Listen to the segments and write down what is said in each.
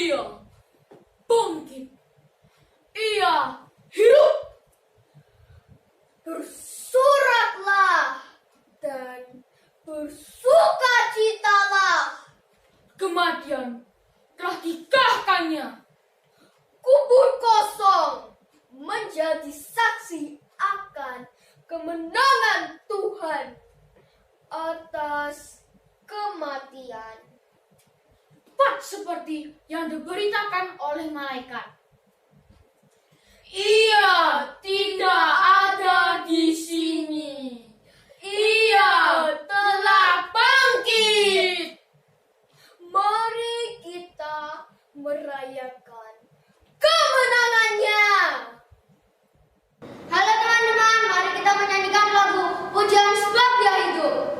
Ia bangkit. Ia hidup. Bersoraklah dan bersukacitalah. Kematian telah dikalahkannya. Kubur kosong menjadi saksi akan kemenangan Tuhan atas kematian. Tepat seperti yang diberitakan oleh malaikat. Ia tidak ada di sini. Ia telah bangkit. Mari kita merayakan kemenangannya. Halo teman-teman, mari kita menyanyikan lagu Pujian Sebab Dia Hidup.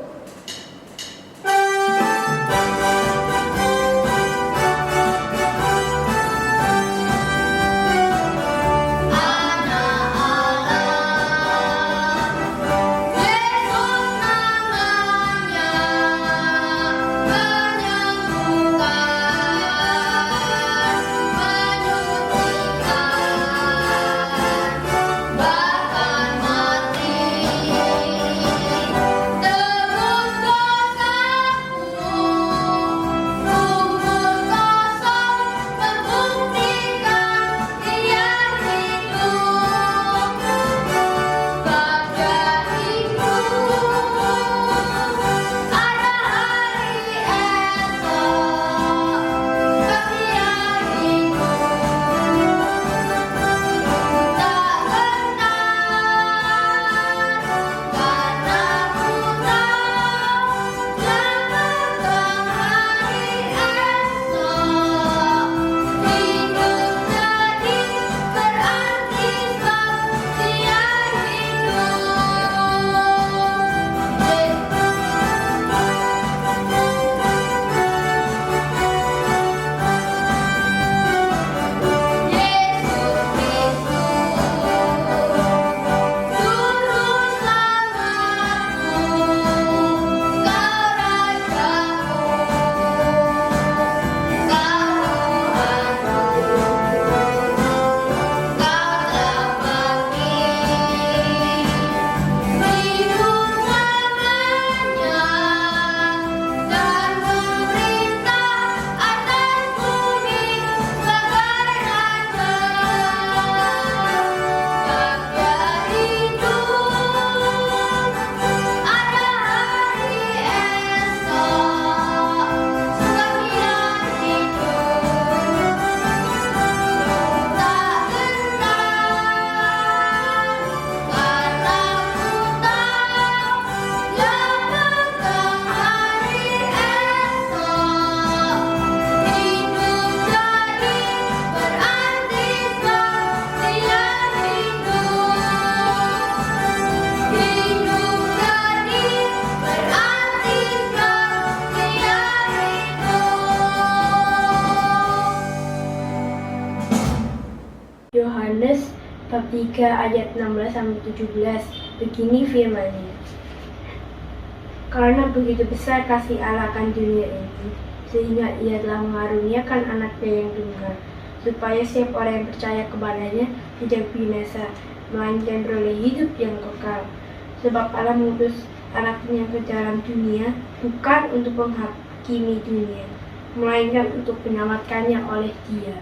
Yohanes bab 3 ayat 16-17. Begini firman-Nya. Karena begitu besar kasih Allah akan dunia ini, sehingga Ia telah mengaruniakan Anaknya yang tunggal, supaya setiap orang yang percaya kepadanya tidak binasa, melainkan beroleh hidup yang kekal. Sebab Allah mengutus Anaknya ke dalam dunia bukan untuk menghakimi dunia, melainkan untuk menyelamatkannya oleh Dia.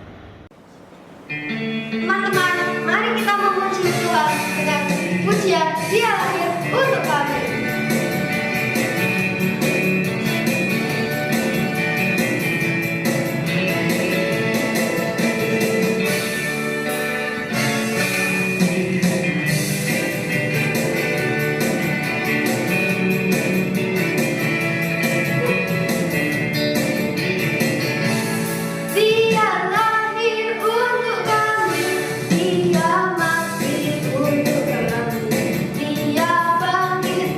Teman-teman, mari kita memuji Tuhan dengan pujian Dia lahir untuk kami. Dia lahir untuk kami, Dia mati untuk kami, Dia bangkit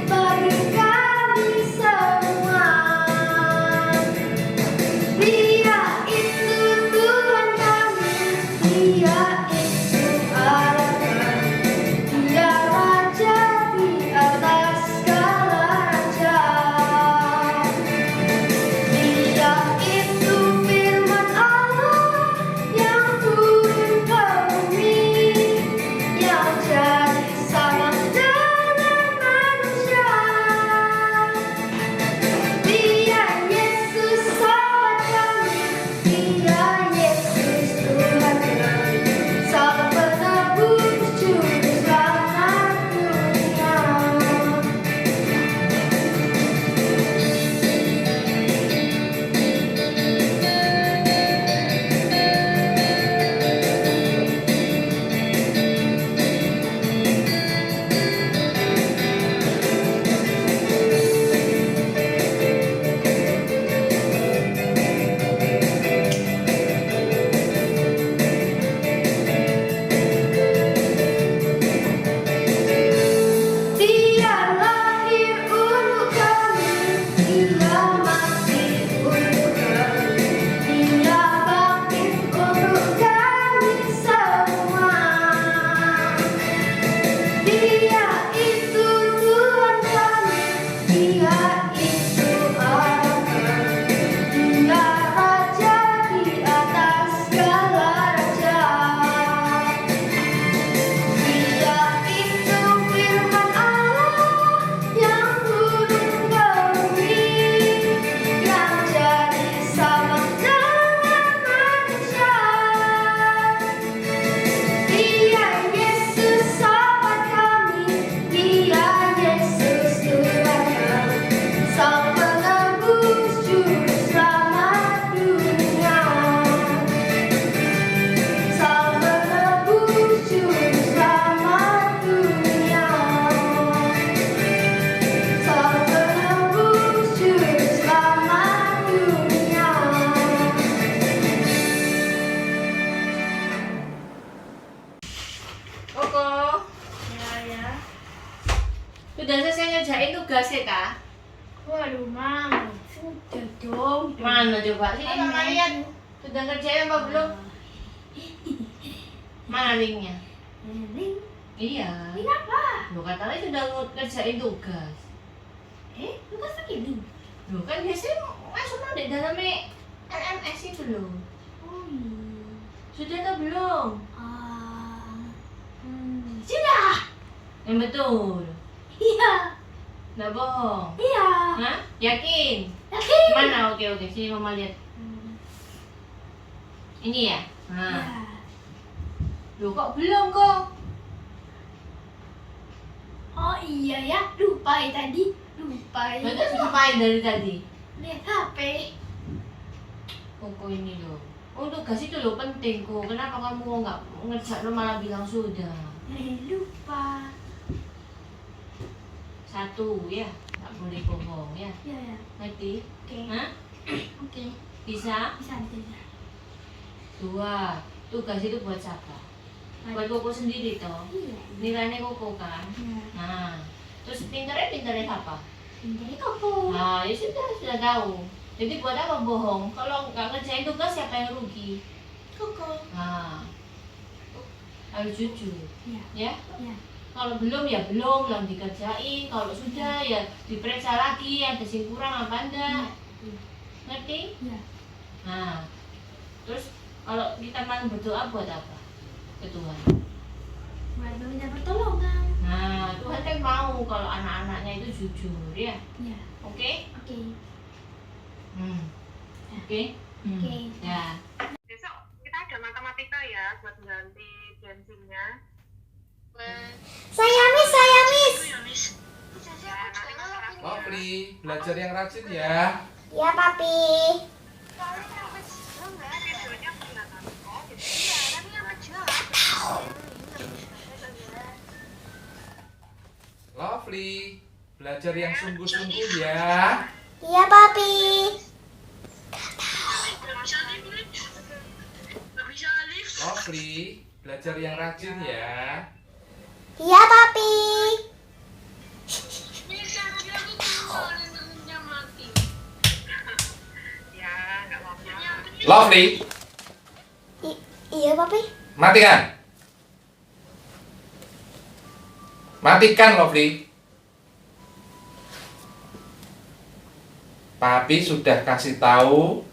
tugas ya kak? Waduh, Mam. Sudah dong. Mana coba? Sini mama lihat. Sudah ngerjain apa belum? Mana linknya? Link. Iya. Link apa? Lu katanya sudah ngerjain tugas. Tugas pakai link. Lu kan biasanya masuk di dalamnya LMS itu loh. Oh iya. Sudah atau belum? Sudah. Yang betul. Iya. Nggak bohong. Iya. Hah? Yakin? Yakin. Mana? Oke. Sini mama lihat. Ini ya? Nah. Ya. Loh kok belum kok? Oh iya ya, lupa ya tadi. Lupa ya. Terus ngapain dari tadi? Lihat HP. Kok ini loh. Oh tugas itu loh penting kok. Kenapa kamu nggak ngerjain malah bilang sudah? Lupa. Satu ya, nggak boleh bohong ya. Ya ya. Ngerti? Oke. Hah? Oke. Bisa? Bisa tidak? Dua. Tugas itu buat siapa? Buat koko sendiri toh. Iya. Nilainya koko kan. Iya. Nah, terus pinternya siapa? Ini koko. Nah, ya sudah tahu. Jadi buat apa bohong? Kalau nggak ngerjain tugas siapa yang rugi? Koko. Nah, harus jujur, Iya. ya. Iya. Kalau belum ya belum dikerjain. Kalau sudah ya diperiksa lagi ada sing kurang apa enggak. Iya. Ngerti? Iya. Nah, terus kalau kita mau berdoa buat apa? Ke Tuhan. Buat meminta pertolongan. Nah, Tuhan kan mau kalau anak-anaknya itu jujur ya. Iya. Oke? Oke. Oke? Oke. Ya. Besok kita ada matematika ya buat ganti bensinnya. Saya miss. Ya, nanti masalah Lovely, belajar yang rajin ya. Ya, Papi. videonya kelihatan. Oh, gitu. Iya, tapi yang kecil. Lovely, belajar yang sungguh-sungguh ya. Iya, Papi. Lovely, belajar yang rajin ya. Iya, Papi. Ya, nggak apa-apa. Lovely, Iya, Papi. matikan. Matikan, Lovely. Papi sudah kasih tahu,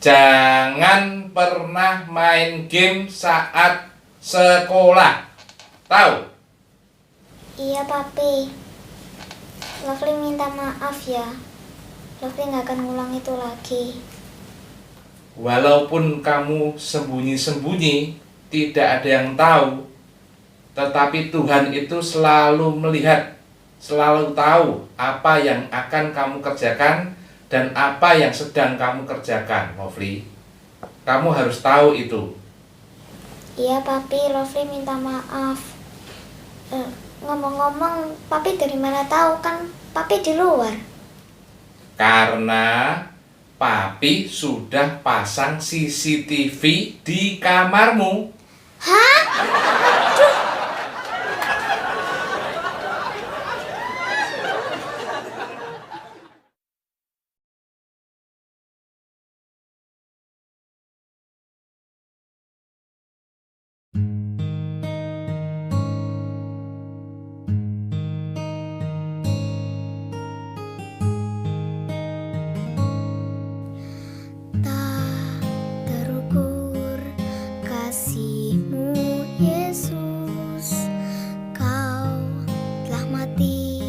jangan pernah main game saat sekolah. Tahu? Iya, Papi. Lovely minta maaf ya. Lovely nggak akan ngulang itu lagi. Walaupun kamu sembunyi-sembunyi, tidak ada yang tahu, tetapi Tuhan itu selalu melihat, selalu tahu apa yang akan kamu kerjakan dan apa yang sedang kamu kerjakan, Lovely. Kamu harus tahu itu. Iya, Papi. Lovely minta maaf. Ngomong-ngomong, Papi dari mana tahu kan Papi di luar? Karena Papi sudah pasang CCTV di kamarmu. Hah? Tak terukur kasih-Mu, Yesus. Kau telah mati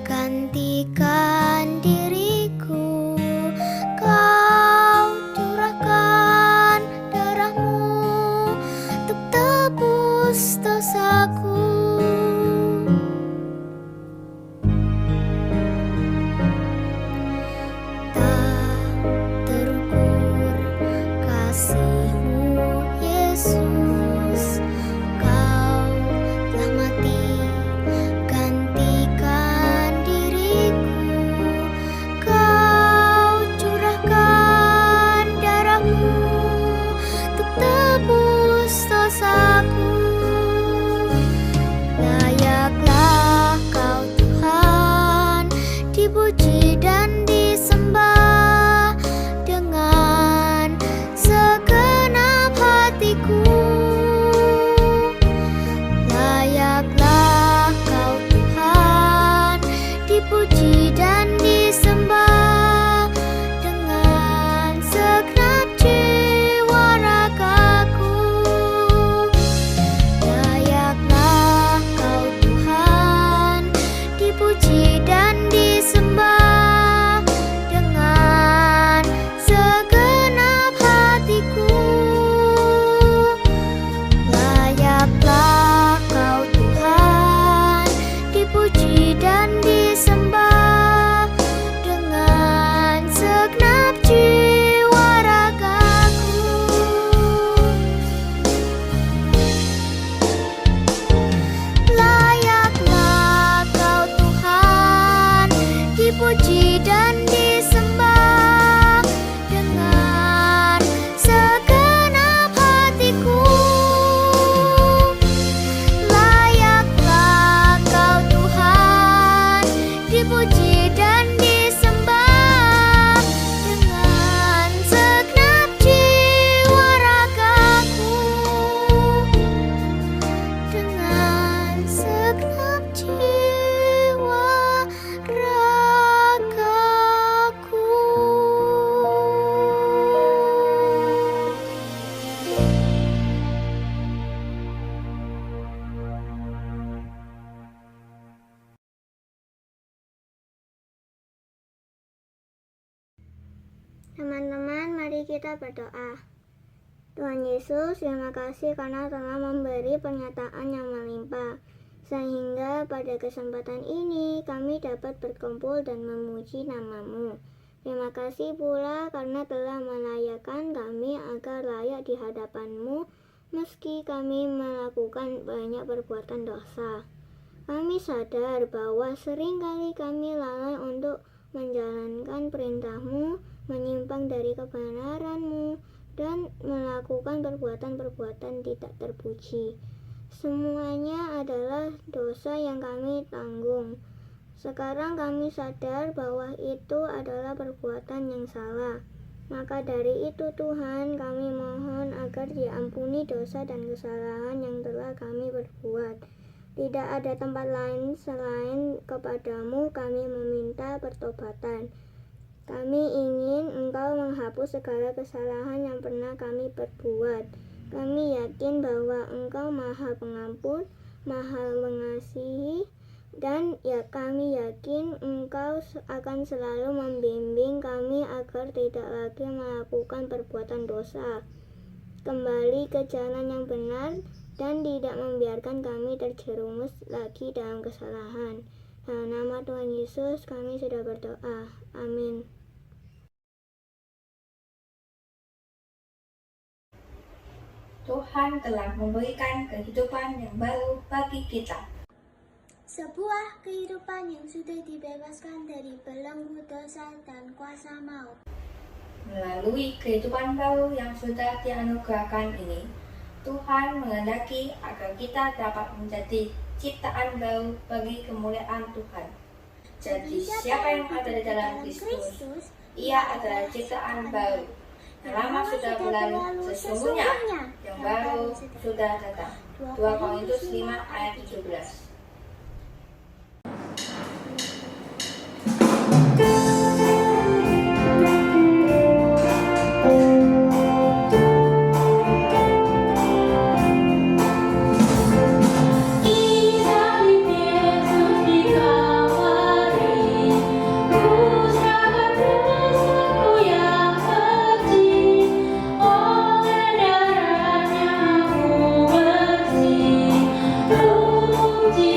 gantikan diriku. Kau curahkan darah-Mu untuk tebus dosaku. Tak terukur kasih-Mu, Yesus. Kau telah mati gantikan diriku. Kau curahkan darah-Mu untuk tebus dosaku. Layaklah Kau Tuhan kita berdoa. Tuhan Yesus, terima kasih karena telah memberi pernyataan yang melimpah, sehingga pada kesempatan ini kami dapat berkumpul dan memuji nama-Mu. Terima kasih pula karena telah melayakkan kami agar layak di hadapan-Mu, meski kami melakukan banyak perbuatan dosa. Kami sadar bahwa seringkali kami lalai untuk menjalankan perintah-Mu, menyimpang dari kebenaran-Mu, dan melakukan perbuatan-perbuatan tidak terpuji. Semuanya adalah dosa yang kami tanggung. Sekarang kami sadar bahwa itu adalah perbuatan yang salah. Maka dari itu Tuhan, kami mohon agar diampuni dosa dan kesalahan yang telah kami perbuat. Tidak ada tempat lain selain kepadamu kami meminta pertobatan. Kami ingin Engkau menghapus segala kesalahan yang pernah kami perbuat. Kami yakin bahwa Engkau Maha Pengampun, Maha Mengasihi, dan kami yakin Engkau akan selalu membimbing kami agar tidak lagi melakukan perbuatan dosa, kembali ke jalan yang benar, dan tidak membiarkan kami terjerumus lagi dalam kesalahan. Dalam nama Tuhan Yesus kami sudah berdoa. Amin. Tuhan telah memberikan kehidupan yang baru bagi kita. Sebuah kehidupan yang sudah dibebaskan dari belenggu dosa dan kuasa maut. Melalui kehidupan baru yang sudah dianugerahkan ini, Tuhan menghendaki agar kita dapat menjadi ciptaan baru bagi kemuliaan Tuhan. Jadi siapa yang ada di dalam Kristus, ia adalah ciptaan baru. Yang lama sudah berlalu, sesungguhnya yang baru sudah datang. 2 Korintus 5 ayat 17. Puji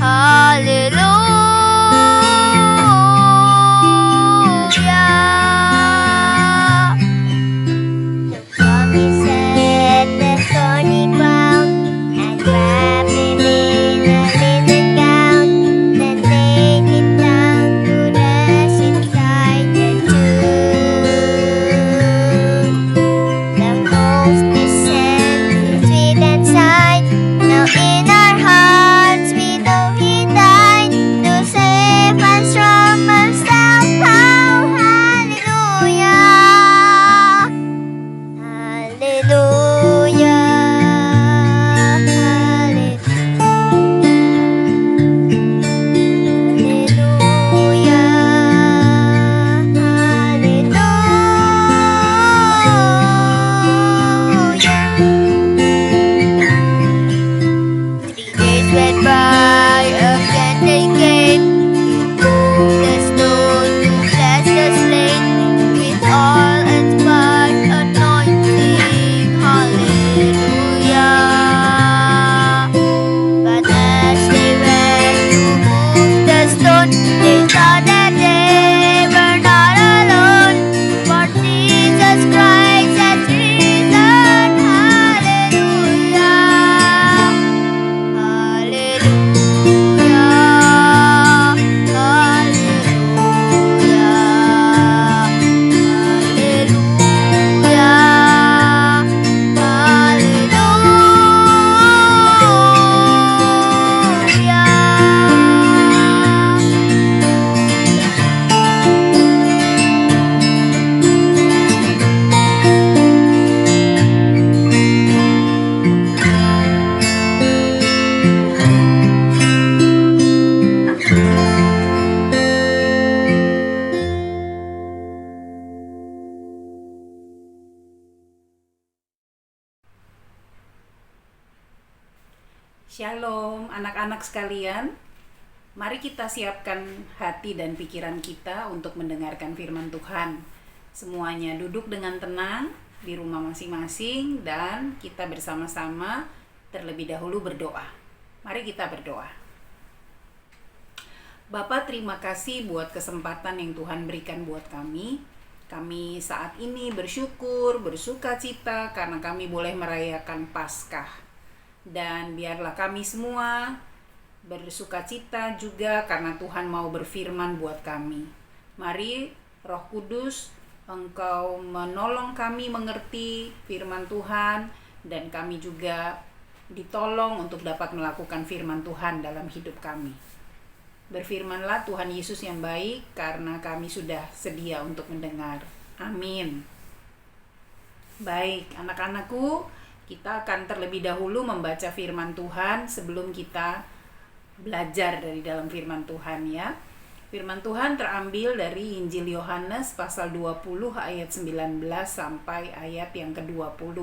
Hallelujah. The promise set the stony ground and wrapped him in a linen gown. Then laid him down to rest inside the tomb. The host descended sweet and sight. Now in our hearts we know He died to save us from ourselves. Hallelujah. Hallelujah. Hallelujah. 3 days went by, again they came. He moved the stone to bless the slain with all inspired anointing. Hallelujah. But as they went to move the stone, they saw that they were not alone, for Jesus Christ has risen. Hallelujah. Hallelujah. Shalom anak-anak sekalian. Mari kita siapkan hati dan pikiran kita untuk mendengarkan firman Tuhan. Semuanya duduk dengan tenang di rumah masing-masing dan kita bersama-sama terlebih dahulu berdoa. Mari kita berdoa. Bapa, terima kasih buat kesempatan yang Tuhan berikan buat kami. Kami saat ini bersyukur, bersuka cita karena kami boleh merayakan Paskah. Dan biarlah kami semua bersuka cita juga karena Tuhan mau berfirman buat kami. Mari Roh Kudus, Engkau menolong kami mengerti firman Tuhan, dan kami juga ditolong untuk dapat melakukan firman Tuhan dalam hidup kami. Berfirmanlah Tuhan Yesus yang baik, karena kami sudah sedia untuk mendengar. Amin. Baik, anak-anakku, kita akan terlebih dahulu membaca firman Tuhan sebelum kita belajar dari dalam firman Tuhan ya. Firman Tuhan terambil dari Injil Yohanes pasal 20 ayat 19 sampai ayat yang ke-20.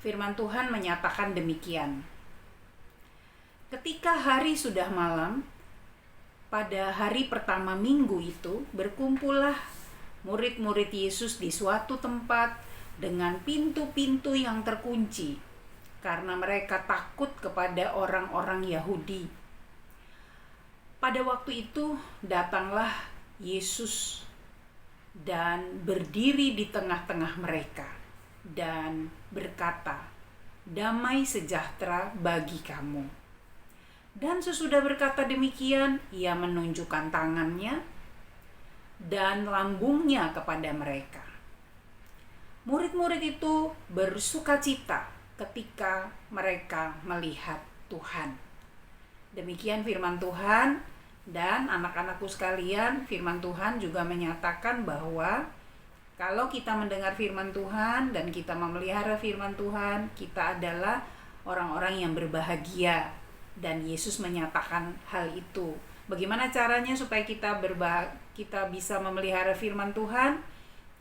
Firman Tuhan menyatakan demikian. Ketika hari sudah malam, pada hari pertama minggu itu, berkumpullah murid-murid Yesus di suatu tempat dengan pintu-pintu yang terkunci, karena mereka takut kepada orang-orang Yahudi. Pada waktu itu datanglah Yesus dan berdiri di tengah-tengah mereka dan berkata, "Damai sejahtera bagi kamu." Dan sesudah berkata demikian, ia menunjukkan tangannya dan lambungnya kepada mereka. Murid-murid itu bersukacita ketika mereka melihat Tuhan. Demikian firman Tuhan. Dan anak-anakku sekalian, firman Tuhan juga menyatakan bahwa kalau kita mendengar firman Tuhan dan kita memelihara firman Tuhan, kita adalah orang-orang yang berbahagia. Dan Yesus menyatakan hal itu. Bagaimana caranya supaya kita bisa memelihara firman Tuhan?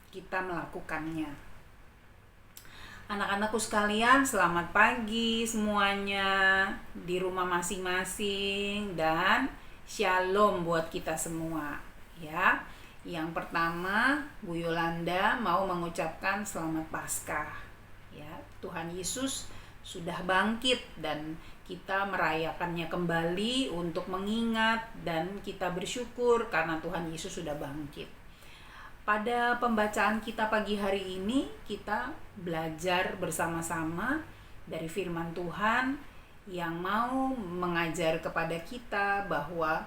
Kita melakukannya. Anak-anakku sekalian, selamat pagi semuanya di rumah masing-masing, dan shalom buat kita semua ya. Yang pertama, Bu Yolanda mau mengucapkan selamat Paskah ya. Tuhan Yesus sudah bangkit dan kita merayakannya kembali untuk mengingat dan kita bersyukur karena Tuhan Yesus sudah bangkit. Pada pembacaan kita pagi hari ini, kita belajar bersama-sama dari firman Tuhan yang mau mengajar kepada kita bahwa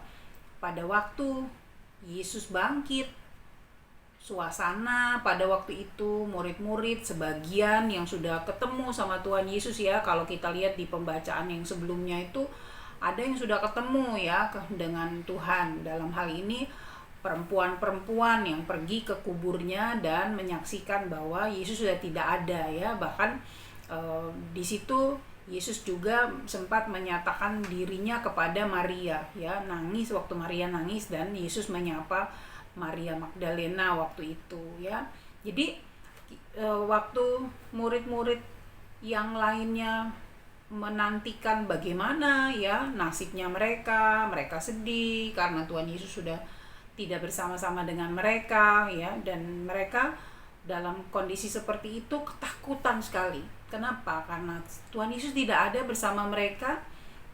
pada waktu Yesus bangkit, suasana pada waktu itu murid-murid sebagian yang sudah ketemu sama Tuhan Yesus ya, kalau kita lihat di pembacaan yang sebelumnya itu ada yang sudah ketemu ya dengan Tuhan. Dalam hal ini perempuan-perempuan yang pergi ke kuburnya dan menyaksikan bahwa Yesus sudah tidak ada ya. Bahkan di situ Yesus juga sempat menyatakan dirinya kepada Maria ya, nangis waktu Maria nangis dan Yesus menyapa Maria Magdalena waktu itu ya. Jadi waktu murid-murid yang lainnya menantikan bagaimana ya nasibnya mereka sedih karena Tuhan Yesus sudah tidak bersama-sama dengan mereka ya, dan mereka dalam kondisi seperti itu ketakutan sekali. Kenapa? Karena Tuhan Yesus tidak ada bersama mereka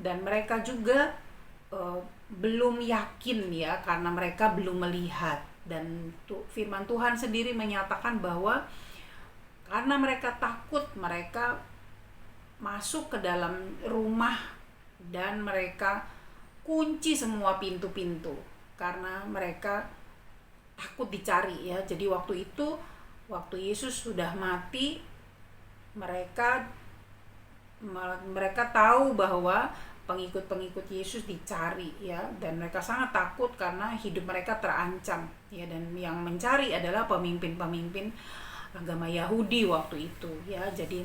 dan mereka juga belum yakin ya, karena mereka belum melihat. Dan firman Tuhan sendiri menyatakan bahwa karena mereka takut, mereka masuk ke dalam rumah dan mereka kunci semua pintu-pintu karena mereka takut dicari ya. Jadi waktu itu, waktu Yesus sudah mati, mereka tahu bahwa pengikut-pengikut Yesus dicari ya, dan mereka sangat takut karena hidup mereka terancam ya, dan yang mencari adalah pemimpin-pemimpin agama Yahudi waktu itu ya. Jadi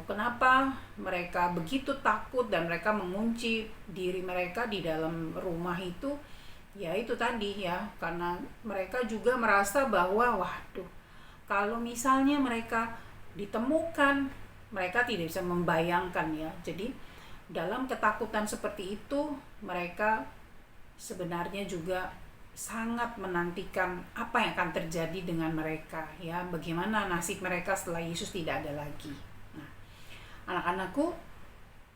kenapa mereka begitu takut dan mereka mengunci diri mereka di dalam rumah itu ya, itu tadi ya, karena mereka juga merasa bahwa waduh, kalau misalnya mereka ditemukan, mereka tidak bisa membayangkan ya. Jadi dalam ketakutan seperti itu, mereka sebenarnya juga sangat menantikan apa yang akan terjadi dengan mereka ya, bagaimana nasib mereka setelah Yesus tidak ada lagi. Nah, anak-anakku,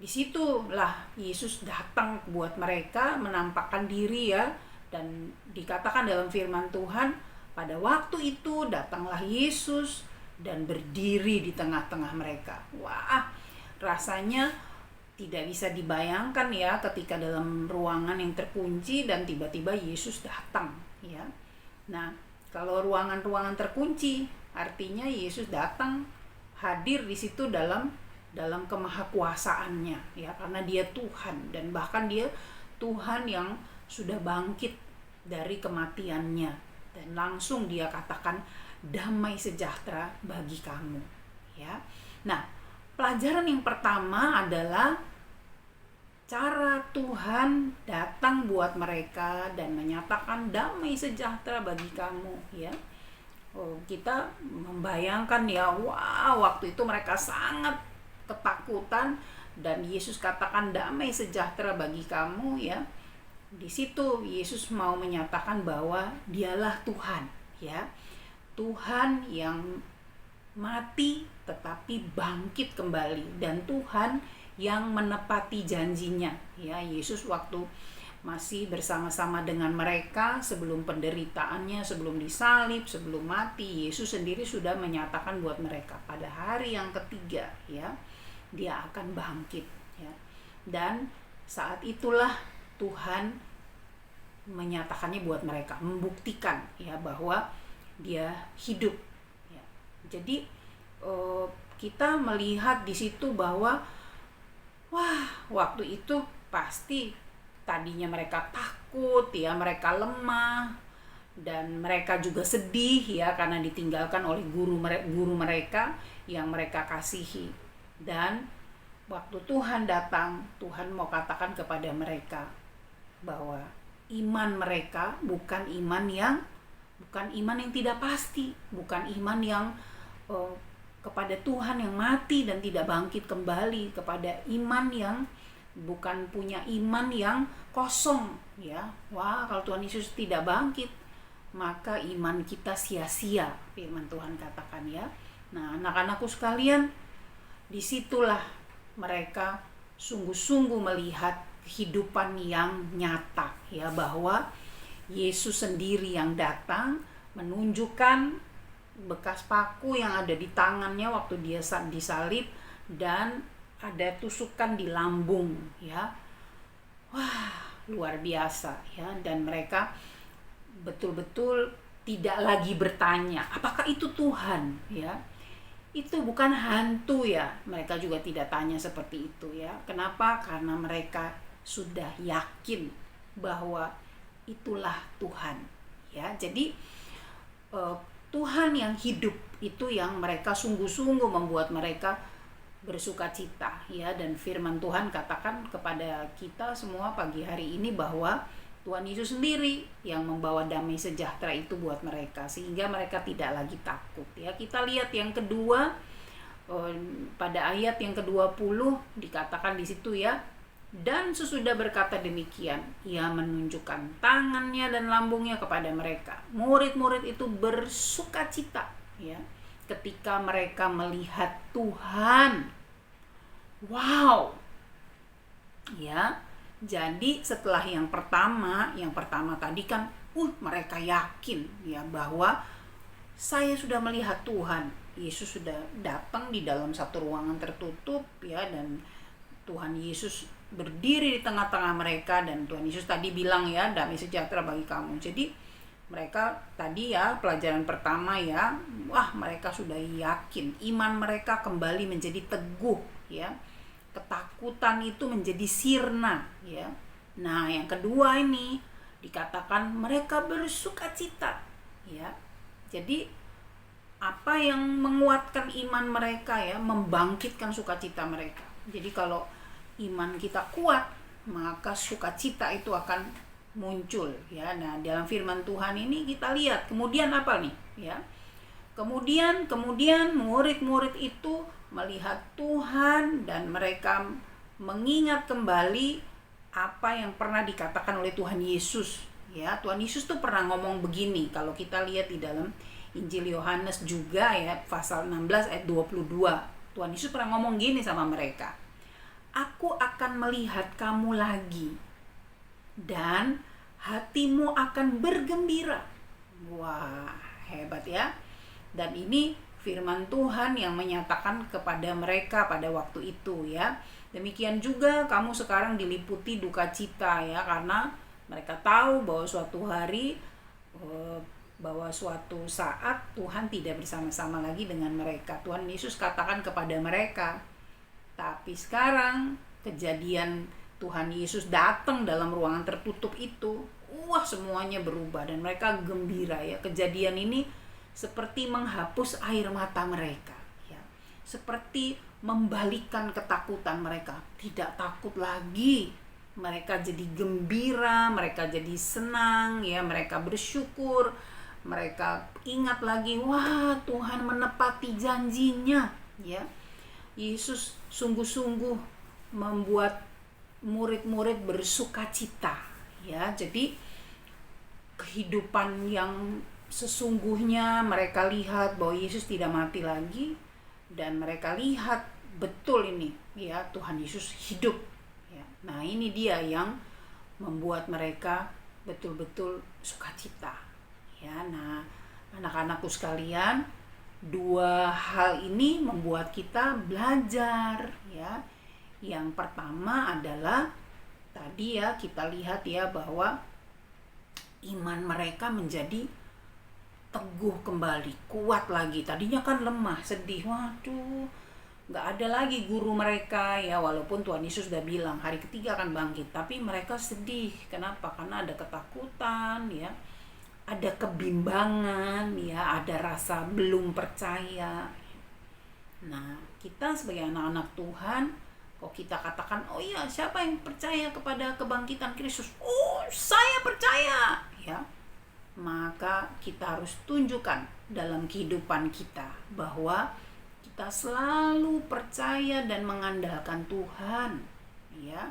disitulah Yesus datang buat mereka, menampakkan diri ya, dan dikatakan dalam firman Tuhan, pada waktu itu datanglah Yesus dan berdiri di tengah-tengah mereka. Wah, rasanya tidak bisa dibayangkan ya, ketika dalam ruangan yang terkunci dan tiba-tiba Yesus datang ya. Nah, kalau ruangan-ruangan terkunci, artinya Yesus datang hadir di situ dalam kemahakuasaannya ya, karena dia Tuhan, dan bahkan dia Tuhan yang sudah bangkit dari kematiannya, dan langsung dia katakan damai sejahtera bagi kamu ya. Nah, pelajaran yang pertama adalah cara Tuhan datang buat mereka dan menyatakan damai sejahtera bagi kamu ya. Kita membayangkan ya, wah, waktu itu mereka sangat ketakutan dan Yesus katakan damai sejahtera bagi kamu ya. Di situ Yesus mau menyatakan bahwa dialah Tuhan ya. Tuhan yang mati tetapi bangkit kembali, dan Tuhan yang menepati janjinya ya. Yesus waktu masih bersama-sama dengan mereka sebelum penderitaannya, sebelum disalib, sebelum mati, Yesus sendiri sudah menyatakan buat mereka pada hari yang ketiga ya, dia akan bangkit ya. Dan saat itulah Tuhan menyatakannya buat mereka, membuktikan ya bahwa dia hidup ya. Jadi kita melihat di situ bahwa wah, waktu itu pasti tadinya mereka takut ya, mereka lemah, dan mereka juga sedih ya karena ditinggalkan oleh guru mereka yang mereka kasihi. Dan waktu Tuhan datang, Tuhan mau katakan kepada mereka bahwa iman mereka bukan iman yang tidak pasti, bukan iman yang kepada Tuhan yang mati dan tidak bangkit kembali, kepada iman yang bukan punya iman yang kosong ya. Wah, kalau Tuhan Yesus tidak bangkit, maka iman kita sia-sia, firman Tuhan katakan ya. Nah, anak-anakku sekalian, disitulah mereka sungguh-sungguh melihat kehidupan yang nyata, ya, bahwa Yesus sendiri yang datang menunjukkan bekas paku yang ada di tangannya waktu dia disalib dan ada tusukan di lambung, ya. Wah, luar biasa, ya. Dan mereka betul-betul tidak lagi bertanya apakah itu Tuhan, ya. Itu bukan hantu, ya. Mereka juga tidak tanya seperti itu, ya. Kenapa? Karena mereka sudah yakin bahwa itulah Tuhan, ya. Jadi Tuhan yang hidup itu yang mereka sungguh-sungguh membuat mereka bersukacita, ya. Dan firman Tuhan katakan kepada kita semua pagi hari ini bahwa Tuhan Yesus sendiri yang membawa damai sejahtera itu buat mereka, sehingga mereka tidak lagi takut, ya. Kita lihat yang kedua, pada ayat yang ke-20 dikatakan di situ, ya. Dan sesudah berkata demikian, ia menunjukkan tangannya dan lambungnya kepada mereka. Murid-murid itu bersukacita, ya, ketika mereka melihat Tuhan. Wow, ya. Jadi setelah yang pertama tadi kan, mereka yakin, ya, bahwa saya sudah melihat Tuhan. Yesus sudah datang di dalam satu ruangan tertutup, ya, dan Tuhan Yesus berdiri di tengah-tengah mereka, dan Tuhan Yesus tadi bilang, ya, damai sejahtera bagi kamu. Jadi mereka tadi, ya, pelajaran pertama, ya, mereka sudah yakin, iman mereka kembali menjadi teguh, ya. Ketakutan itu menjadi sirna, ya. Nah, yang kedua ini dikatakan mereka bersukacita, ya. Jadi apa yang menguatkan iman mereka, ya, membangkitkan sukacita mereka. Jadi kalau iman kita kuat, maka sukacita itu akan muncul, ya. Nah, dalam firman Tuhan ini kita lihat kemudian apa nih, ya. Kemudian murid-murid itu melihat Tuhan dan mereka mengingat kembali apa yang pernah dikatakan oleh Tuhan Yesus, ya. Tuhan Yesus tuh pernah ngomong begini, kalau kita lihat di dalam Injil Yohanes juga, ya, pasal 16 ayat 22. Tuhan Yesus pernah ngomong gini sama mereka. Aku akan melihat kamu lagi dan hatimu akan bergembira. Wah, hebat, ya. Dan ini firman Tuhan yang menyatakan kepada mereka pada waktu itu, ya. Demikian juga kamu sekarang diliputi duka cita, ya, karena mereka tahu bahwa suatu hari, bahwa suatu saat Tuhan tidak bersama-sama lagi dengan mereka. Tuhan Yesus katakan kepada mereka, tapi sekarang kejadian Tuhan Yesus datang dalam ruangan tertutup itu, semuanya berubah dan mereka gembira, ya. Kejadian ini seperti menghapus air mata mereka, ya. Seperti membalikkan ketakutan mereka, tidak takut lagi. Mereka jadi gembira, mereka jadi senang, ya, mereka bersyukur, mereka ingat lagi, Tuhan menepati janjinya, ya. Yesus sungguh-sungguh membuat murid-murid bersukacita, ya. Jadi kehidupan yang sesungguhnya mereka lihat bahwa Yesus tidak mati lagi, dan mereka lihat betul ini, ya, Tuhan Yesus hidup, ya. Nah, ini dia yang membuat mereka betul-betul sukacita, ya. Nah, anak-anakku sekalian, dua hal ini membuat kita belajar, ya. Yang pertama adalah tadi, ya, kita lihat, ya, bahwa iman mereka menjadi teguh kembali, kuat lagi. Tadinya kan lemah, sedih, nggak ada lagi guru mereka, ya, walaupun Tuhan Yesus sudah bilang hari ketiga akan bangkit, tapi mereka sedih. Kenapa? Karena ada ketakutan, ya, ada kebimbangan, ya, ada rasa belum percaya. Nah, kita sebagai anak-anak Tuhan, kok kita katakan, siapa yang percaya kepada kebangkitan Kristus? Saya percaya, ya. Maka kita harus tunjukkan dalam kehidupan kita bahwa kita selalu percaya dan mengandalkan Tuhan, ya.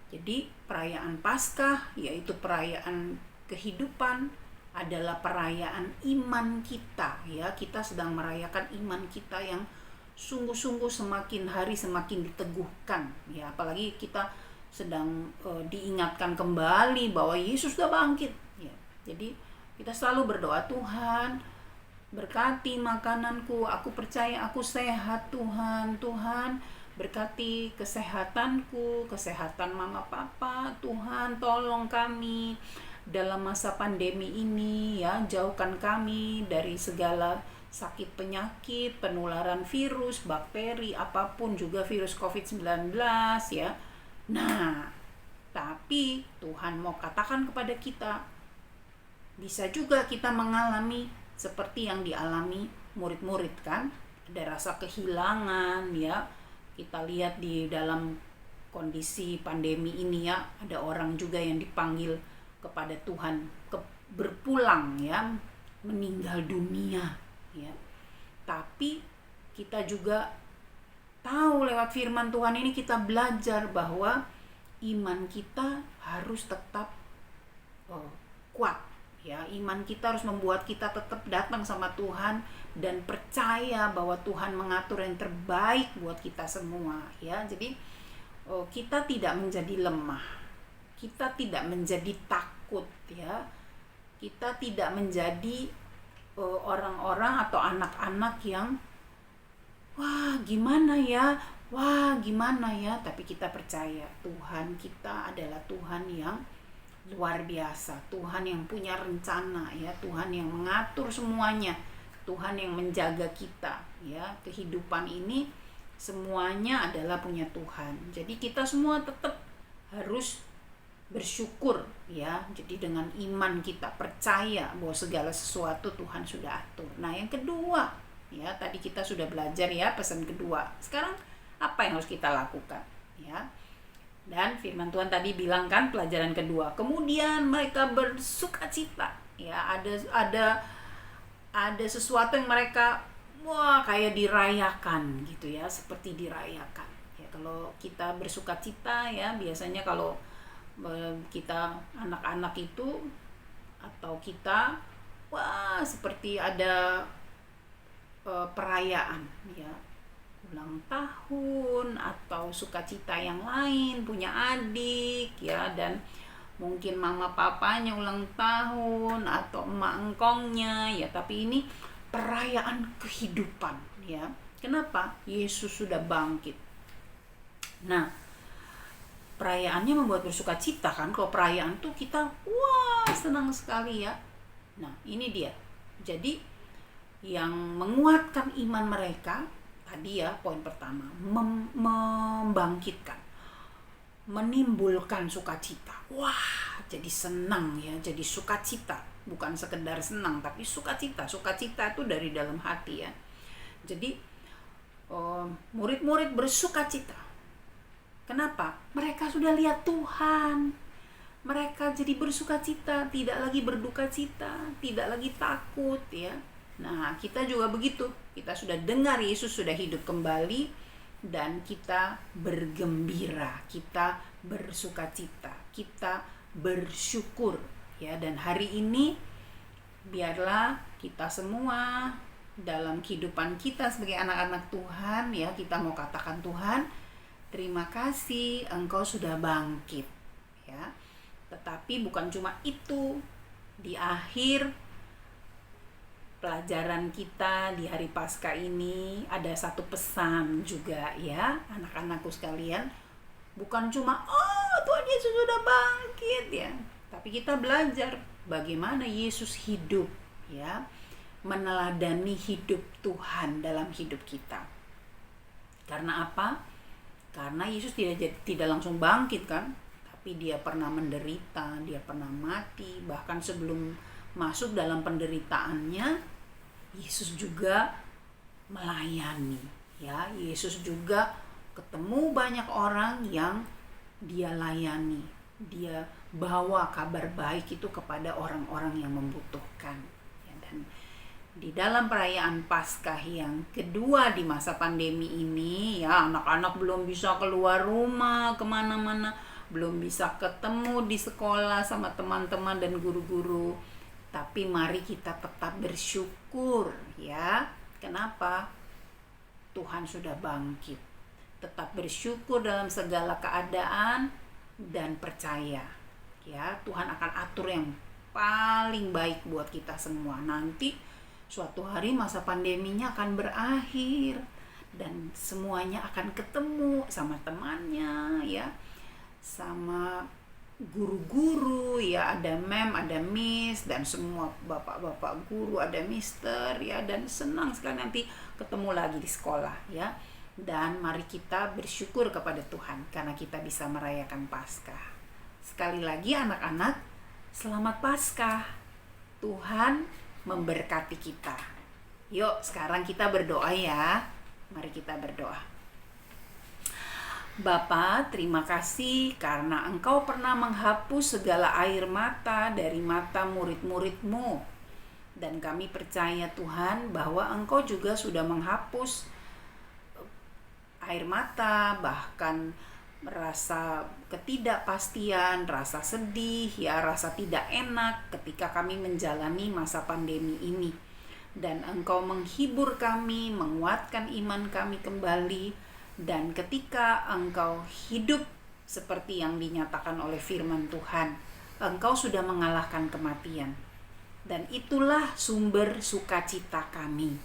Jadi perayaan Paskah, yaitu perayaan kehidupan, adalah perayaan iman kita, ya. Kita sedang merayakan iman kita yang sungguh-sungguh semakin hari semakin diteguhkan ya, apalagi kita sedang diingatkan kembali bahwa Yesus sudah bangkit ya. Jadi kita selalu berdoa, Tuhan berkati makananku, aku percaya aku sehat Tuhan. Tuhan berkati kesehatanku, kesehatan mama papa, Tuhan tolong kami dalam masa pandemi ini ya, jauhkan kami dari segala sakit penyakit, penularan virus, bakteri, apapun juga virus COVID-19 ya. Nah, tapi Tuhan mau katakan kepada kita, bisa juga kita mengalami seperti yang dialami murid-murid kan, ada rasa kehilangan ya. Kita lihat di dalam kondisi pandemi ini ya, ada orang juga yang dipanggil kepada Tuhan berpulang ya, meninggal dunia ya. Tapi kita juga tahu lewat firman Tuhan ini kita belajar bahwa iman kita harus tetap kuat ya. Iman kita harus membuat kita tetap datang sama Tuhan dan percaya bahwa Tuhan mengatur yang terbaik buat kita semua ya. Jadi kita tidak menjadi lemah, kita tidak menjadi takut ya, kita tidak menjadi orang-orang atau anak-anak yang wah gimana ya, tapi kita percaya Tuhan kita adalah Tuhan yang luar biasa, Tuhan yang punya rencana ya, Tuhan yang mengatur semuanya, Tuhan yang menjaga kita ya. Kehidupan ini semuanya adalah punya Tuhan. Jadi kita semua tetap harus bersyukur ya. Jadi dengan iman kita percaya bahwa segala sesuatu Tuhan sudah atur. Nah, yang kedua ya, tadi kita sudah belajar ya pesan kedua. Sekarang apa yang harus kita lakukan ya? Dan firman Tuhan tadi bilang kan pelajaran kedua, kemudian mereka bersukacita ya. Ada sesuatu yang mereka kayak dirayakan gitu ya, seperti dirayakan ya. Kalau kita bersukacita ya, biasanya kalau kita anak-anak itu atau kita seperti ada perayaan ya, ulang tahun atau sukacita yang lain, punya adik ya, dan mungkin mama papanya ulang tahun atau emak engkongnya ya, tapi ini perayaan kehidupan ya. Kenapa? Yesus sudah bangkit. Nah, perayaannya membuat bersukacita kan. Kalau perayaan tuh kita senang sekali ya. Nah, ini dia. Jadi yang menguatkan iman mereka tadi ya, poin pertama, membangkitkan, menimbulkan sukacita. Jadi senang ya, jadi sukacita, bukan sekedar senang tapi sukacita. Sukacita itu dari dalam hati ya. Jadi murid-murid bersukacita. Kenapa? Mereka sudah lihat Tuhan. Mereka jadi bersukacita, tidak lagi berduka cita, tidak lagi takut ya. Nah, kita juga begitu. Kita sudah dengar Yesus sudah hidup kembali dan kita bergembira, kita bersukacita, kita bersyukur ya. Dan hari ini biarlah kita semua dalam kehidupan kita sebagai anak-anak Tuhan ya, kita mau katakan, Tuhan, terima kasih Engkau sudah bangkit ya. Tetapi bukan cuma itu. Di akhir pelajaran kita di hari Paskah ini ada satu pesan juga ya, anak-anakku sekalian. Bukan cuma Tuhan Yesus sudah bangkit ya, tapi kita belajar bagaimana Yesus hidup ya, meneladani hidup Tuhan dalam hidup kita. Karena apa? Karena Yesus tidak langsung bangkit kan, tapi dia pernah menderita, dia pernah mati, bahkan sebelum masuk dalam penderitaannya Yesus juga melayani ya. Yesus juga ketemu banyak orang yang dia layani, dia bawa kabar baik itu kepada orang-orang yang membutuhkan ya. Dan di dalam perayaan Paskah yang kedua di masa pandemi ini ya, anak-anak belum bisa keluar rumah kemana-mana, belum bisa ketemu di sekolah sama teman-teman dan guru-guru. Tapi mari kita tetap bersyukur ya. Kenapa? Tuhan sudah bangkit. Tetap bersyukur dalam segala keadaan dan percaya ya, Tuhan akan atur yang paling baik buat kita semua. Nanti suatu hari masa pandeminya akan berakhir dan semuanya akan ketemu sama temannya ya, sama guru-guru ya, ada mem, ada miss, dan semua bapak-bapak guru, ada mister ya, dan senang sekali nanti ketemu lagi di sekolah ya. Dan mari kita bersyukur kepada Tuhan karena kita bisa merayakan Paskah. Sekali lagi anak-anak, selamat Paskah. Tuhan memberkati kita. Yuk sekarang kita berdoa ya. Mari kita berdoa. Bapa, terima kasih karena Engkau pernah menghapus segala air mata dari mata murid-murid-Mu. Dan kami percaya Tuhan bahwa Engkau juga sudah menghapus air mata, bahkan rasa ketidakpastian, rasa sedih, ya rasa tidak enak ketika kami menjalani masa pandemi ini. Dan Engkau menghibur kami, menguatkan iman kami kembali. Dan ketika Engkau hidup seperti yang dinyatakan oleh firman Tuhan, Engkau sudah mengalahkan kematian. Dan itulah sumber sukacita kami.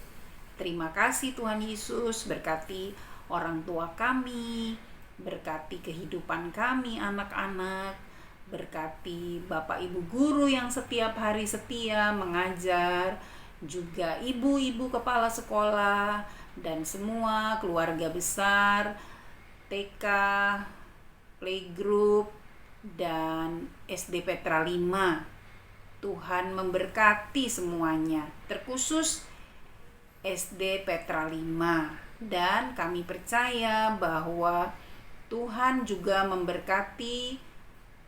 Terima kasih Tuhan Yesus, berkati orang tua kami, berkati kehidupan kami anak-anak, berkati Bapak Ibu guru yang setiap hari setia mengajar, juga ibu-ibu kepala sekolah, dan semua keluarga besar, TK, playgroup, dan SD Petra 5. Tuhan memberkati semuanya, terkhusus SD Petra 5. Dan kami percaya bahwa Tuhan juga memberkati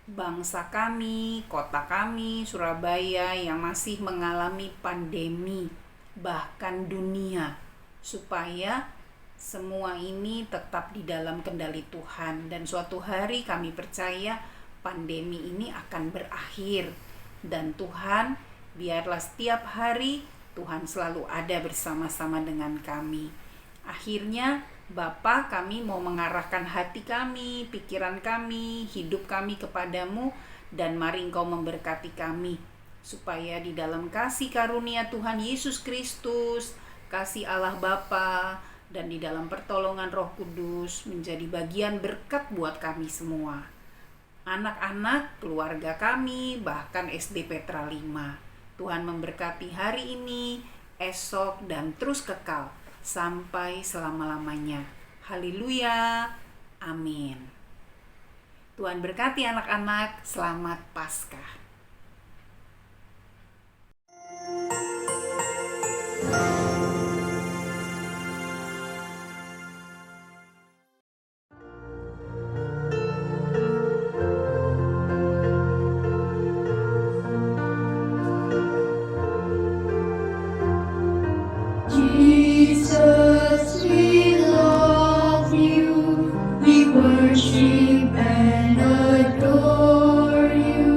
bangsa kami, kota kami, Surabaya yang masih mengalami pandemi, bahkan dunia, supaya semua ini tetap di dalam kendali Tuhan. Dan suatu hari kami percaya pandemi ini akan berakhir. Dan Tuhan, biarlah setiap hari Tuhan selalu ada bersama-sama dengan kami. Akhirnya Bapa, kami mau mengarahkan hati kami, pikiran kami, hidup kami kepadamu, dan mari Engkau memberkati kami, supaya di dalam kasih karunia Tuhan Yesus Kristus, kasih Allah Bapa, dan di dalam pertolongan Roh Kudus menjadi bagian berkat buat kami semua. Anak-anak, keluarga kami, bahkan SD Petra 5. Tuhan memberkati hari ini, esok, dan terus kekal sampai selama-lamanya. Haleluya. Amin. Tuhan berkati anak-anak. Selamat Paskah. Jesus, we love you, we worship and adore you.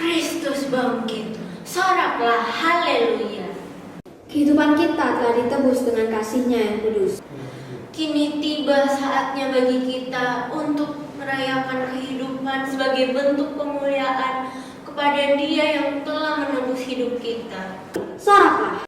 Kristus bangkit, soraklah haleluya. Kehidupan kita telah ditebus dengan kasih-Nya yang kudus. Kini tiba saatnya bagi kita untuk merayakan kehidupan sebagai bentuk pemuliaan kepada Dia yang telah menebus hidup kita. Soraklah